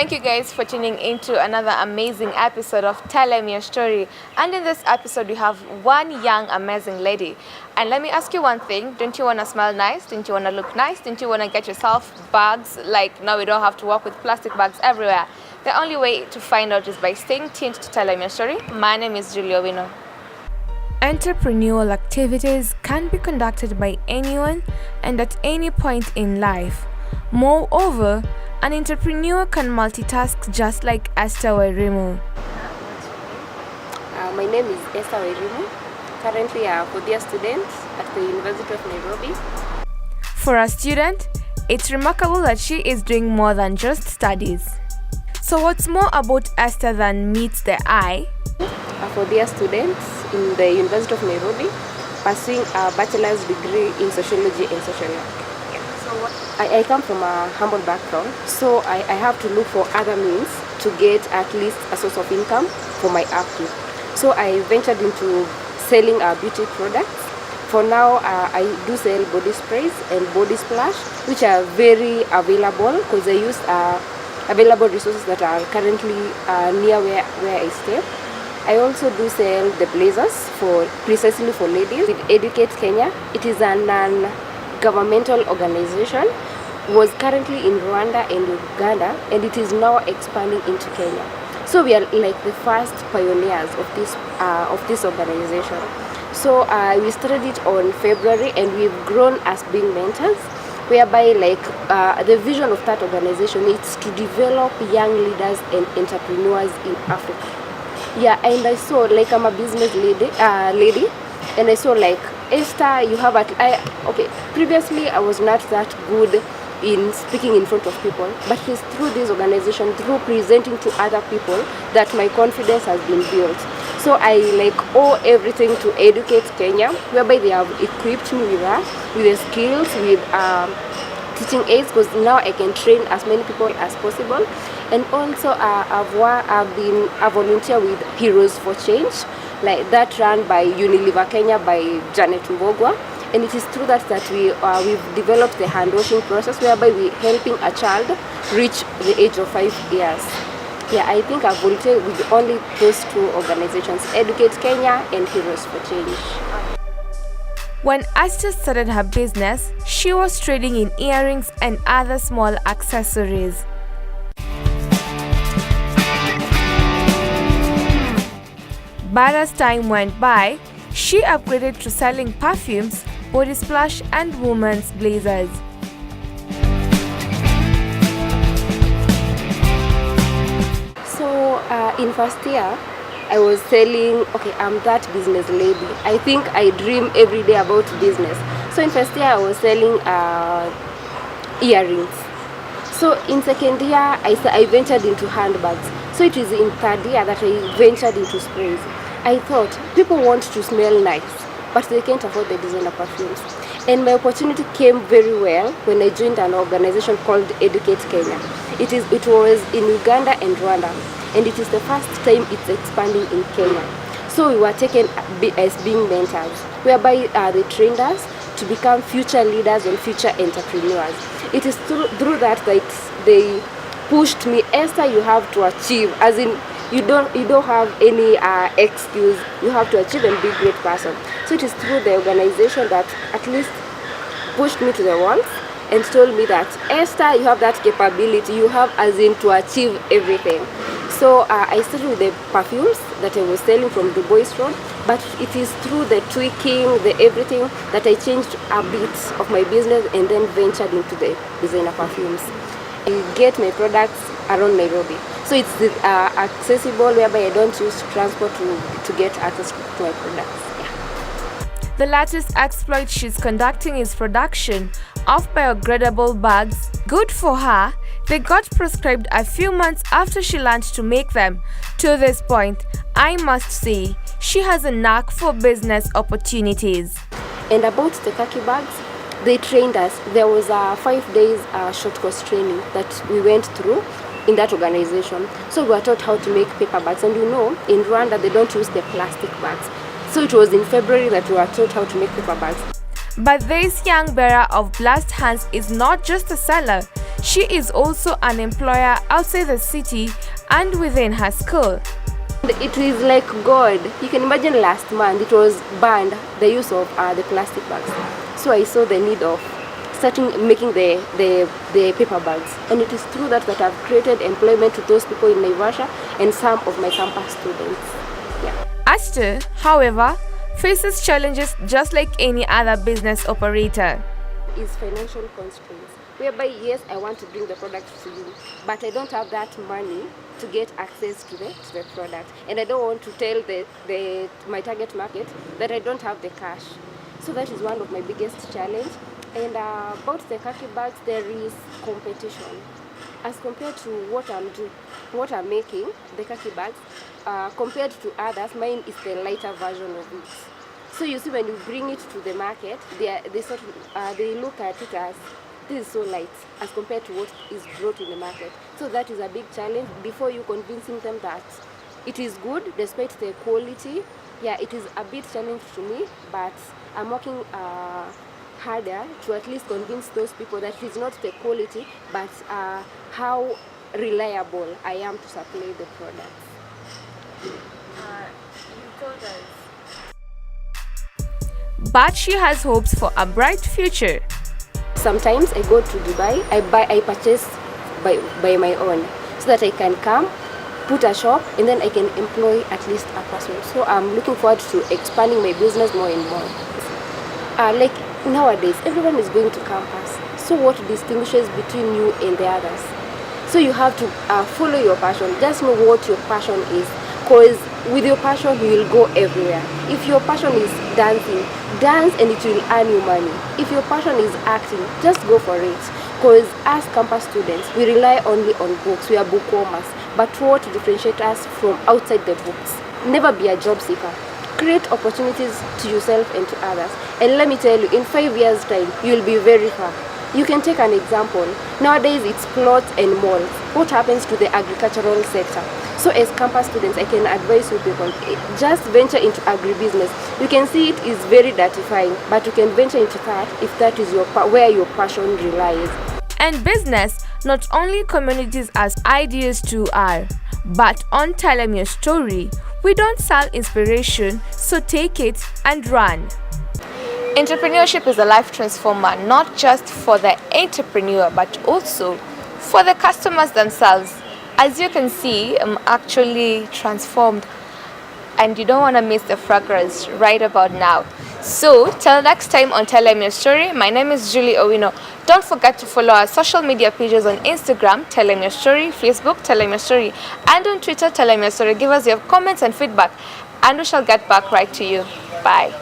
Thank you guys for tuning into another amazing episode of Tell Them Your Story. And in this episode, we have one young, amazing lady. And let me ask you one thing. Don't you want to smell nice? Don't you want to look nice? Don't you want to get yourself bags? Like now we don't have to walk with plastic bags everywhere. The only way to find out is by staying tuned to Tell Them Your Story. My name is Julia Wino. Entrepreneurial activities can be conducted by anyone and at any point in life. Moreover, an entrepreneur can multitask just like Esther Wairimu. My name is Esther Wairimu, currently a fourth-year student at the University of Nairobi. For a student, it's remarkable that she is doing more than just studies. So what's more about Esther than meets the eye? A fourth-year student in the University of Nairobi, pursuing a bachelor's degree in sociology and social work. I come from a humble background, so I have to look for other means to get at least a source of income for my upkeep. So I ventured into selling beauty products. For now, I do sell body sprays and body splash, which are very available because I use available resources that are currently near where I stay. I also do sell the blazers precisely for ladies. With Educate Kenya, it is a non-governmental organization, was currently in Rwanda and Uganda, and it is now expanding into Kenya. So we are like the first pioneers of this organization. So we started it on February, and we've grown as being mentors, whereby the vision of that organization is to develop young leaders and entrepreneurs in Africa. Yeah, and I saw I'm a business lady, and I saw Esther, you have previously I was not that good in speaking in front of people, but it's through this organization, through presenting to other people, that my confidence has been built. So I owe everything to Educate Kenya, whereby they have equipped me with the skills, with teaching aids, because now I can train as many people as possible. And also I've been a volunteer with Heroes for Change, like that run by Unilever Kenya by Janet Mbogwa. And it is through that we've developed the hand washing process, whereby we're helping a child reach the age of 5 years. Yeah, I think I've volunteered with only those two organizations, Educate Kenya and Heroes for Change. When Esther started her business, she was trading in earrings and other small accessories. But as time went by, she upgraded to selling perfumes, body splash, and women's blazers. So in first year, I was selling, I'm that business lady. I think I dream every day about business. So in first year, I was selling earrings. So in second year, I ventured into handbags. So it is in third year that I ventured into sprays. I thought people want to smell nice, but they can't afford the designer perfumes. And my opportunity came very well when I joined an organization called Educate Kenya. It was in Uganda and Rwanda, and it is the first time it's expanding in Kenya. So we were taken as being mentors, whereby they trained us to become future leaders and future entrepreneurs. It is through that they pushed me, Esther, you have to achieve, as in you don't have any excuse. You have to achieve and be a great person. So it is through the organization that at least pushed me to the walls and told me that, Esther, you have that capability. You have as in to achieve everything. So I started with the perfumes that I was selling from Du Bois Road, but it is through the tweaking, the everything, that I changed a bit of my business and then ventured into the designer perfumes. I get my products around Nairobi. So it's accessible, whereby I don't use transport to get access to my products. Yeah. The latest exploit she's conducting is production of biodegradable bags. Good for her, they got prescribed a few months after she learned to make them. To this point, I must say, she has a knack for business opportunities. And about the khaki bags, they trained us. There was a 5 days short course training that we went through in that organization. So we were taught how to make paper bags, and in Rwanda they don't use the plastic bags. So it was in February that we were taught how to make paper bags. But this young bearer of blessed hands is not just a seller, She is also an employer outside the city and within her school. It is like God. You can imagine last month it was banned, the use of the plastic bags. So I saw the need of starting making the paper bags. And it is through that I've created employment to those people in Naivasha and some of my campus students. Yeah. Esther, however, faces challenges just like any other business operator. Is financial constraints, whereby yes, I want to bring the product to you, but I don't have that money to get access to the product, and I don't want to tell my target market that I don't have the cash. So that is one of my biggest challenge. And about the khaki bags, there is competition as compared to what I'm making, the khaki bags, compared to others. Mine is the lighter version of it. So you see, when you bring it to the market, they look at it as this is so light as compared to what is brought in the market. So that is a big challenge before you convincing them that it is good despite the quality. Yeah, it is a bit challenge to me, but I'm working harder to at least convince those people that it is not the quality, but how reliable I am to supply the products. You told us. But she has hopes for a bright future. Sometimes I go to Dubai, I purchase by my own, so that I can come, put a shop, and then I can employ at least a person. So I'm looking forward to expanding my business more and more. Like nowadays, everyone is going to campus. So what distinguishes between you and the others? So you have to follow your passion. Just know what your passion is, because with your passion you will go everywhere. If your passion is dancing, dance and it will earn you money. If your passion is acting, just go for it. Because as campus students, we rely only on books. We are bookwormers. But what differentiates us from outside the books? Never be a job seeker. Create opportunities to yourself and to others. And let me tell you, in 5 years' time, you will be very far. You can take an example. Nowadays, it's plots and malls. What happens to the agricultural sector? So as campus students, I can advise you people, just venture into agribusiness. You can see it is very dirtifying, but you can venture into that if that is where your passion relies. And business not only communities as ideas too are, but on Tell 'em Your Story, we don't sell inspiration, so take it and run. Entrepreneurship is a life transformer, not just for the entrepreneur, but also for the customers themselves. As you can see, I'm actually transformed, and you don't want to miss the fragrance right about now. So, till next time on Tell 'em Your Story, my name is Julie Owino. Don't forget to follow our social media pages on Instagram, Tell 'em Your Story, Facebook, Tell 'em Your Story, and on Twitter, Tell 'em Your Story. Give us your comments and feedback, and we shall get back right to you. Bye.